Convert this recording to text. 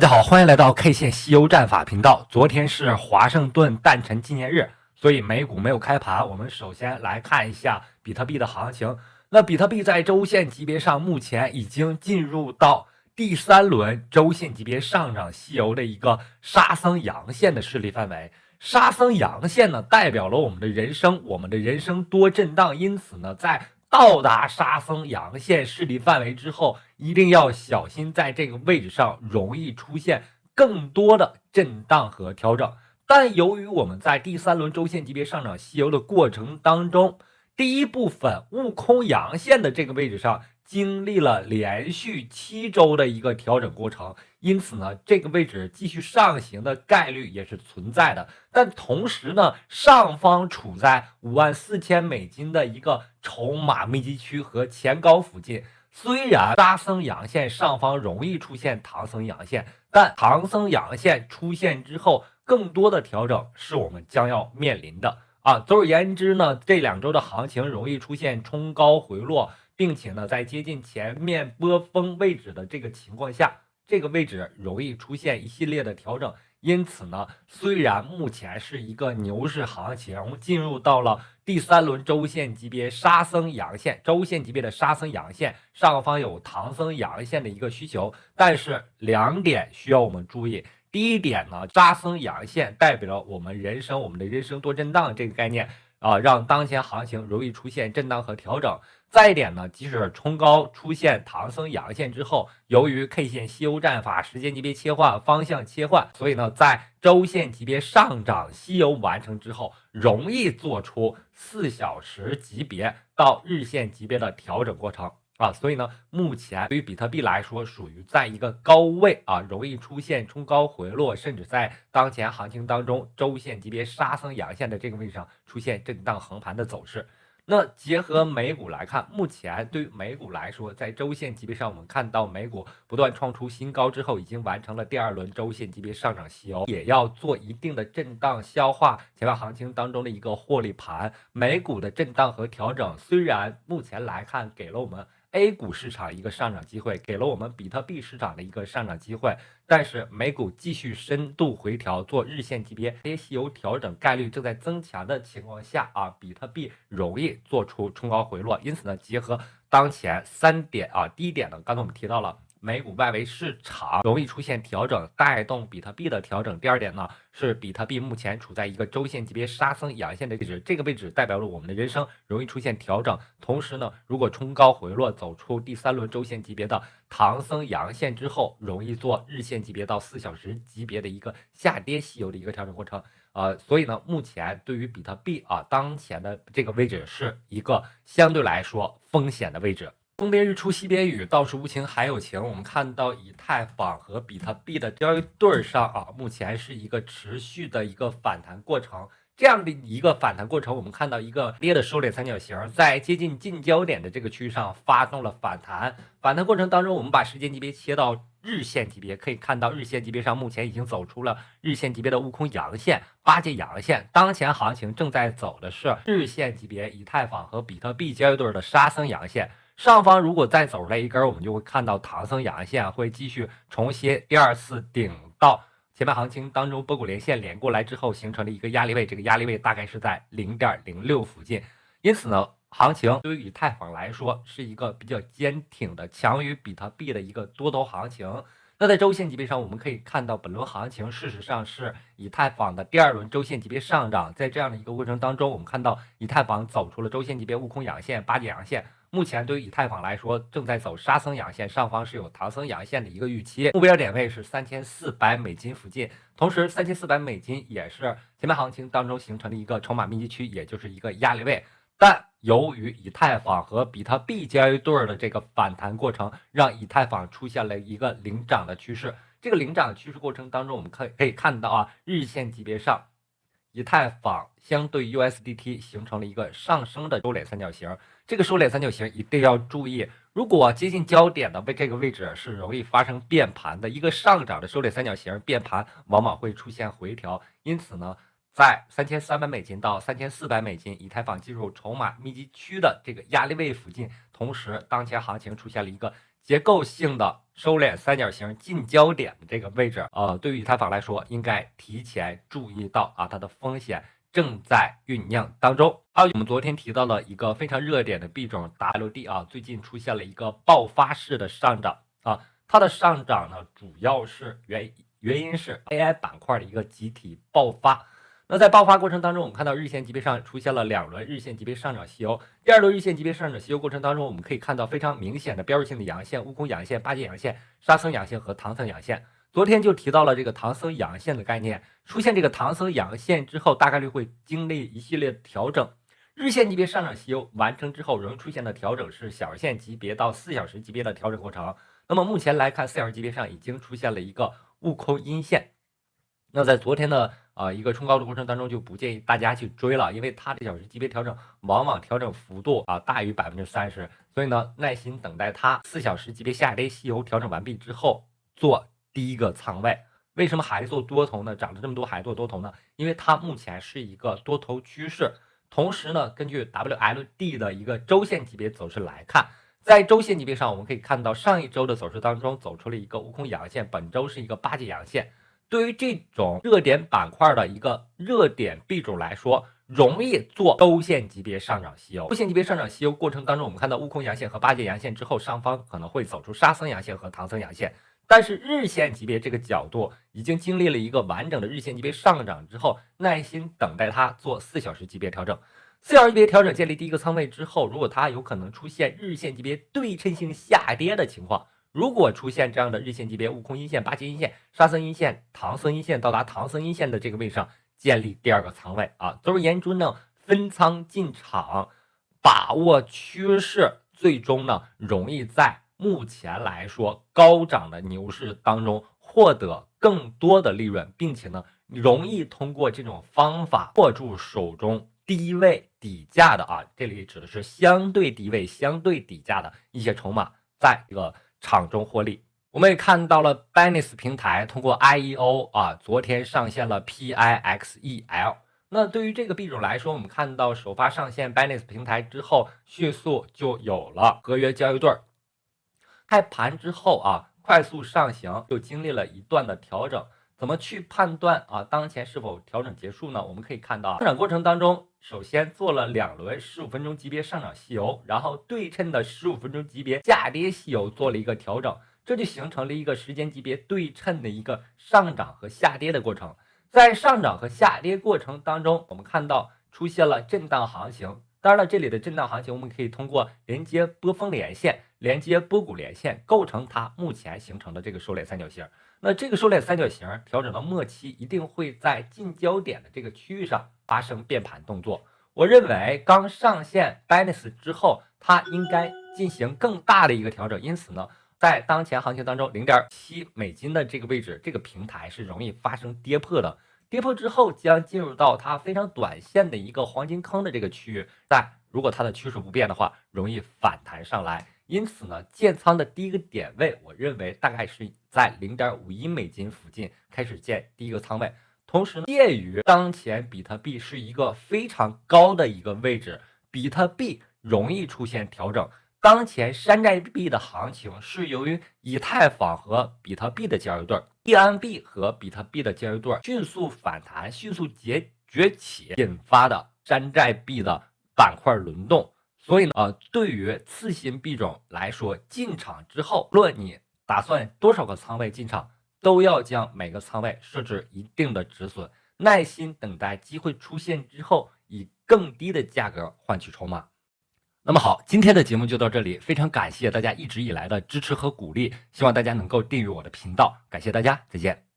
大家好，欢迎来到 K 线西游战法频道。昨天是华盛顿诞辰纪念日，所以美股没有开盘。我们首先来看一下比特币的行情。那比特币在周线级别上，目前已经进入到第三轮周线级别上涨西游的一个沙僧阳线的势力范围。沙僧阳线呢，代表了我们的人生多震荡，因此呢，在到达沙僧阳线势力范围之后，一定要小心，在这个位置上容易出现更多的震荡和调整。但由于我们在第三轮周线级别上涨西游的过程当中，第一部分悟空阳线的这个位置上经历了连续7周的一个调整过程，因此呢，这个位置继续上行的概率也是存在的。但同时呢，上方处在$54,000的一个筹码密集区和前高附近。虽然沙僧阳线上方容易出现唐僧阳线，但唐僧阳线出现之后，更多的调整是我们将要面临的。总而言之呢，这2周的行情容易出现冲高回落，并且呢，在接近前面波峰位置的这个情况下，这个位置容易出现一系列的调整。因此呢，虽然目前是一个牛市行情，进入到了第三轮周线级别沙僧阳线，周线级别的沙僧阳线上方有唐僧阳线的一个需求，但是2点需要我们注意。第一点呢，沙僧阳线代表了我们的人生多震荡这个概念让当前行情容易出现震荡和调整。再一点呢，即使冲高出现唐僧阳线之后，由于 K 线西游战法时间级别切换、方向切换，所以呢，在周线级别上涨西游完成之后，容易做出4小时级别到日线级别的调整过程。所以呢，目前对于比特币来说，属于在一个高位容易出现冲高回落，甚至在当前行情当中，周线级别沙僧阳线的这个位置上出现震荡横盘的走势。那结合美股来看，目前对于美股来说，在周线级别上，我们看到美股不断创出新高之后，已经完成了第2轮周线级别上涨西游，也要做一定的震荡消化前面行情当中的一个获利盘。美股的震荡和调整，虽然目前来看给了我们A 股市场一个上涨机会，给了我们比特币市场的一个上涨机会，但是美股继续深度回调做日线级别西游调整概率正在增强的情况下比特币容易做出冲高回落。因此呢，结合当前3点第一点呢，刚才我们提到了美股外围市场容易出现调整，带动比特币的调整。第2点呢，是比特币目前处在一个周线级别沙僧阳线的位置，这个位置代表了我们的人生容易出现调整。同时呢，如果冲高回落，走出第3轮周线级别的唐僧阳线之后，容易做日线级别到4小时级别的一个下跌西游的一个调整过程。所以呢，目前对于比特币当前的这个位置是一个相对来说风险的位置。东边日出西边雨，道是无晴还有晴。我们看到以太坊和比特币的交易对上目前是一个持续的一个反弹过程。这样的一个反弹过程，我们看到一个跌的收敛三角形，在接近近焦点的这个区域上发动了反弹。反弹过程当中，我们把时间级别切到日线级别，可以看到日线级别上目前已经走出了日线级别的悟空阳线、8节阳线。当前行情正在走的是日线级别以太坊和比特币交易对的沙僧阳线。上方如果再走出来一根，我们就会看到唐僧阳线会继续重新第2次顶到前面行情当中波谷连线连过来之后形成了一个压力位，这个压力位大概是在 0.06 附近。因此呢，行情对于以太坊来说是一个比较坚挺的，强于比特币的一个多头行情。那在周线级别上，我们可以看到本轮行情事实上是以太坊的第2轮周线级别上涨。在这样的一个过程当中，我们看到以太坊走出了周线级别悟空阳线、8节阳线。目前对于以太坊来说，正在走沙僧阳线，上方是有唐僧阳线的一个预期，目标点位是$3400附近。同时$3400也是前面行情当中形成的一个筹码密集区，也就是一个压力位。但由于以太坊和比特币交易对的这个反弹过程，让以太坊出现了一个领涨的趋势。这个领涨的趋势过程当中，我们可以看到日线级别上以太坊相对 USDT 形成了一个上升的收敛三角形。这个收敛三角形一定要注意，如果接近焦点的这个位置是容易发生变盘的，一个上涨的收敛三角形变盘往往会出现回调。因此呢，在$3300到$3400，以太坊进入筹码密集区的这个压力位附近，同时当前行情出现了一个结构性的收敛三角形近焦点的这个位置，对于以太坊来说，应该提前注意到它的风险正在酝酿当中。还有我们昨天提到了一个非常热点的币种 WD 最近出现了一个爆发式的上涨它的上涨呢，主要是原因是 AI 板块的一个集体爆发。那在爆发过程当中，我们看到日线级别上出现了2轮日线级别上涨西游。第2轮日线级别上涨西游过程当中，我们可以看到非常明显的标志性的阳线、悟空阳线、八节阳线、沙僧阳线和唐僧阳线。昨天就提到了这个唐僧阳线的概念，出现这个唐僧阳线之后，大概率会经历一系列调整。日线级别上涨西游完成之后，容易出现的调整是小线级别到4小时级别的调整过程。那么目前来看，4小时级别上已经出现了一个悟空阴线。那在昨天的一个冲高的过程当中，就不建议大家去追了，因为它的小时级别调整往往调整幅度大于30%，所以呢，耐心等待它4小时级别下跌西游调整完毕之后做第一个仓位。为什么还做多头呢？涨了这么多还做多头呢？因为它目前是一个多头趋势，同时呢，根据 WLD 的一个周线级别走势来看，在周线级别上，我们可以看到上一周的走势当中走出了一个悟空阳线，本周是一个8节阳线。对于这种热点板块的一个热点币种来说，容易做周线级别上涨西游。周线级别上涨西游过程当中，我们看到悟空阳线和8节阳线之后，上方可能会走出沙僧阳线和唐僧阳线。但是日线级别这个角度已经经历了一个完整的日线级别上涨之后，耐心等待它做4小时级别调整。4小时级别调整建立第一个仓位之后，如果它有可能出现日线级别对称性下跌的情况，如果出现这样的日线级别悟空阴线、8节阴线、沙僧阴线、唐僧阴线到达唐僧阴线的这个位上，建立第2个仓位总而言之呢，分仓进场，把握趋势，最终呢容易在目前来说高涨的牛市当中获得更多的利润，并且呢容易通过这种方法握住手中低位底价的这里指的是相对低位、相对底价的一些筹码，在这个场中获利。我们也看到了 Binance 平台通过 IEO 昨天上线了 PIXEL。那对于这个币种来说，我们看到首发上线 Binance 平台之后，迅速就有了合约交易对。开盘之后快速上行，又经历了一段的调整。怎么去判断当前是否调整结束呢？我们可以看到上涨过程当中，首先做了2轮15分钟级别上涨西游，然后对称的15分钟级别下跌西游做了一个调整，这就形成了一个时间级别对称的一个上涨和下跌的过程。在上涨和下跌过程当中，我们看到出现了震荡行情。当然了，这里的震荡行情我们可以通过连接波峰连线、连接波谷连线构成它目前形成的这个收敛三角形。那这个收敛三角形调整到末期，一定会在近焦点的这个区域上发生变盘动作。我认为刚上线 Binance 之后，它应该进行更大的一个调整，因此呢，在当前行情当中，0.7美金的这个位置，这个平台是容易发生跌破的。跌破之后将进入到它非常短线的一个黄金坑的这个区域，但如果它的趋势不变的话，容易反弹上来。因此呢，建仓的第一个点位，我认为大概是在0.51美金附近开始建第一个仓位。同时呢，介于当前比特币是一个非常高的一个位置，比特币容易出现调整。当前山寨币的行情是由于以太坊和比特币的交易对、BNB 和比特币的交易对迅速反弹、迅速崛起引发的山寨币的板块轮动。所以呢，对于次新币种来说，进场之后，无论你打算多少个仓位进场，都要将每个仓位设置一定的止损，耐心等待机会出现之后，以更低的价格换取筹码。那么好，今天的节目就到这里，非常感谢大家一直以来的支持和鼓励，希望大家能够订阅我的频道，感谢大家，再见。